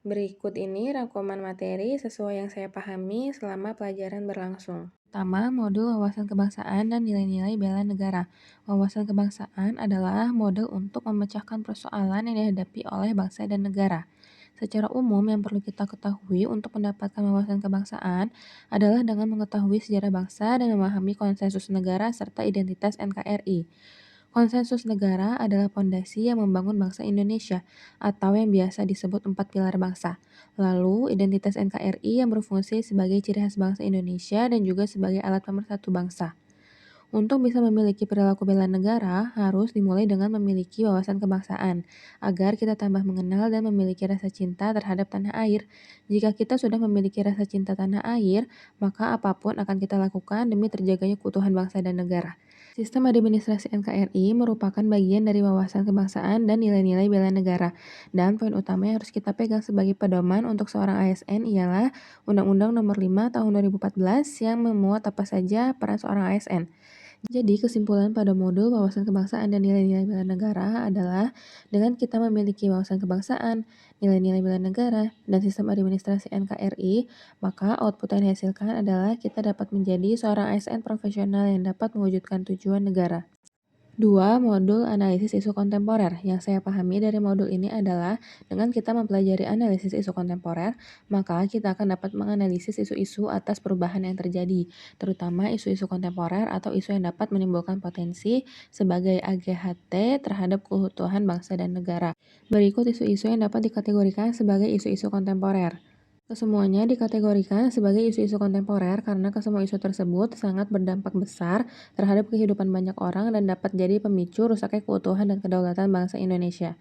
Berikut ini rangkuman materi sesuai yang saya pahami selama pelajaran berlangsung. Pertama, modul wawasan kebangsaan dan nilai-nilai bela negara. Wawasan kebangsaan adalah model untuk memecahkan persoalan yang dihadapi oleh bangsa dan negara. Secara umum, yang perlu kita ketahui untuk mendapatkan wawasan kebangsaan adalah dengan mengetahui sejarah bangsa dan memahami konsensus negara serta identitas NKRI. Konsensus negara adalah fondasi yang membangun bangsa Indonesia, atau yang biasa disebut empat pilar bangsa. Lalu, identitas NKRI yang berfungsi sebagai ciri khas bangsa Indonesia dan juga sebagai alat pemersatu bangsa. Untuk bisa memiliki perilaku bela negara, harus dimulai dengan memiliki wawasan kebangsaan, agar kita tambah mengenal dan memiliki rasa cinta terhadap tanah air. Jika kita sudah memiliki rasa cinta tanah air, maka apapun akan kita lakukan demi terjaganya keutuhan bangsa dan negara. Sistem administrasi NKRI merupakan bagian dari wawasan kebangsaan dan nilai-nilai bela negara. Dan poin utama yang harus kita pegang sebagai pedoman untuk seorang ASN ialah Undang-Undang Nomor 5 Tahun 2014 yang memuat apa saja peran seorang ASN. Jadi, kesimpulan pada modul wawasan kebangsaan dan nilai-nilai bela negara adalah dengan kita memiliki wawasan kebangsaan, nilai-nilai bela negara, dan sistem administrasi NKRI, maka output yang dihasilkan adalah kita dapat menjadi seorang ASN profesional yang dapat mewujudkan tujuan negara. 2. Modul analisis isu kontemporer. Yang saya pahami dari modul ini adalah dengan kita mempelajari analisis isu kontemporer, maka kita akan dapat menganalisis isu-isu atas perubahan yang terjadi, terutama isu-isu kontemporer atau isu yang dapat menimbulkan potensi sebagai AGHT terhadap keutuhan bangsa dan negara. Berikut isu-isu yang dapat dikategorikan sebagai isu-isu kontemporer. Kesemuanya dikategorikan sebagai isu-isu kontemporer karena kesemua isu tersebut sangat berdampak besar terhadap kehidupan banyak orang dan dapat jadi pemicu rusaknya keutuhan dan kedaulatan bangsa Indonesia.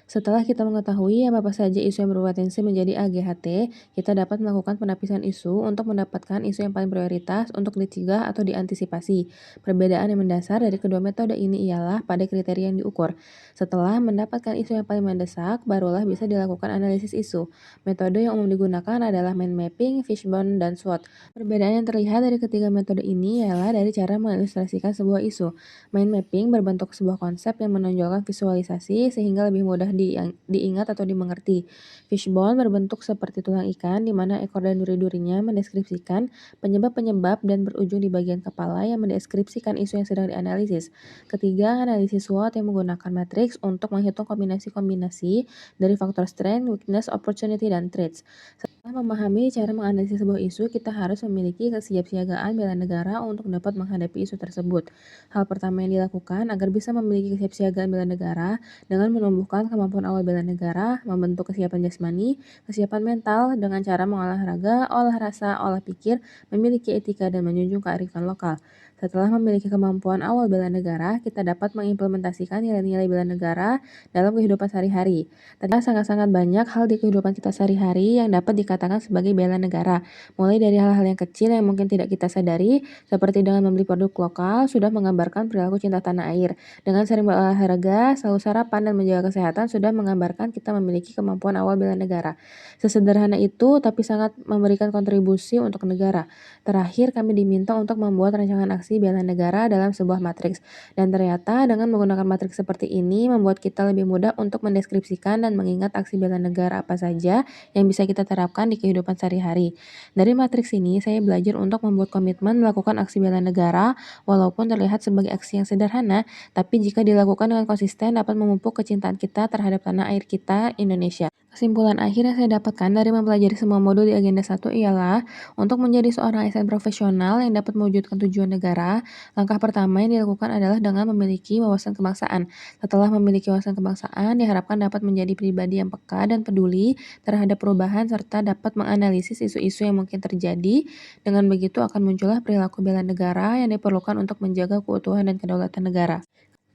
Setelah kita mengetahui apa-apa saja isu yang berpotensi menjadi AGHT, kita dapat melakukan penapisan isu untuk mendapatkan isu yang paling prioritas untuk dicegah atau diantisipasi. Perbedaan yang mendasar dari kedua metode ini ialah pada kriteria yang diukur. Setelah mendapatkan isu yang paling mendesak, barulah bisa dilakukan analisis isu. Metode yang umum digunakan adalah mind mapping, fishbone, dan SWOT. Perbedaan yang terlihat dari ketiga metode ini ialah dari cara mengilustrasikan sebuah isu. Mind mapping berbentuk sebuah konsep yang menonjolkan visualisasi sehingga lebih mudah diingat atau dimengerti. Fishbone berbentuk seperti tulang ikan di mana ekor dan duri-durinya mendeskripsikan penyebab-penyebab dan berujung di bagian kepala yang mendeskripsikan isu yang sedang dianalisis. Ketiga, analisis SWOT yang menggunakan matriks untuk menghitung kombinasi-kombinasi dari faktor strength, weakness, opportunity, dan threats. Setelah memahami cara menganalisis sebuah isu, kita harus memiliki kesiapsiagaan bela negara untuk dapat menghadapi isu tersebut. Hal pertama yang dilakukan agar bisa memiliki kesiapsiagaan bela negara dengan menumbuhkan kemampuan awal bela negara, membentuk kesiapan jasmani, kesiapan mental dengan cara mengolah raga, olah rasa, olah pikir, memiliki etika, dan menjunjung kearifan lokal. Setelah memiliki kemampuan awal bela negara, kita dapat mengimplementasikan nilai-nilai bela negara dalam kehidupan sehari-hari. Ternyata sangat-sangat banyak hal di kehidupan kita sehari-hari yang dapat dikatakan sebagai bela negara. Mulai dari hal-hal yang kecil yang mungkin tidak kita sadari, seperti dengan membeli produk lokal, sudah menggambarkan perilaku cinta tanah air. Dengan sering berolahraga, selalu sarapan, dan menjaga kesehatan, sudah menggambarkan kita memiliki kemampuan awal bela negara. Sesederhana itu, tapi sangat memberikan kontribusi untuk negara. Terakhir, kami diminta untuk membuat rancangan aksi bela negara dalam sebuah matriks. Dan ternyata dengan menggunakan matriks seperti ini membuat kita lebih mudah untuk mendeskripsikan dan mengingat aksi bela negara apa saja yang bisa kita terapkan di kehidupan sehari-hari. Dari matriks ini, saya belajar untuk membuat komitmen melakukan aksi bela negara, walaupun terlihat sebagai aksi yang sederhana, tapi jika dilakukan dengan konsisten dapat memupuk kecintaan kita terhadap tanah air kita, Indonesia. Kesimpulan akhir yang saya dapatkan dari mempelajari semua modul di agenda 1 ialah untuk menjadi seorang ASN profesional yang dapat mewujudkan tujuan negara, langkah pertama yang dilakukan adalah dengan memiliki wawasan kebangsaan. Setelah memiliki wawasan kebangsaan, diharapkan dapat menjadi pribadi yang peka dan peduli terhadap perubahan serta dapat menganalisis isu-isu yang mungkin terjadi. Dengan begitu akan muncullah perilaku bela negara yang diperlukan untuk menjaga keutuhan dan kedaulatan negara.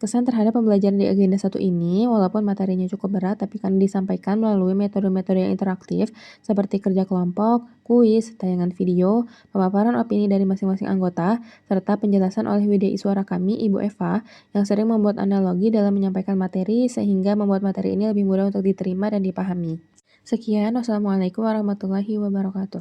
Kesan terhadap pembelajaran di agenda 1 ini, walaupun materinya cukup berat, tapi kan disampaikan melalui metode-metode yang interaktif seperti kerja kelompok, kuis, tayangan video, pemaparan opini dari masing-masing anggota, serta penjelasan oleh WDI suara kami, Ibu Eva, yang sering membuat analogi dalam menyampaikan materi sehingga membuat materi ini lebih mudah untuk diterima dan dipahami. Sekian, wassalamualaikum warahmatullahi wabarakatuh.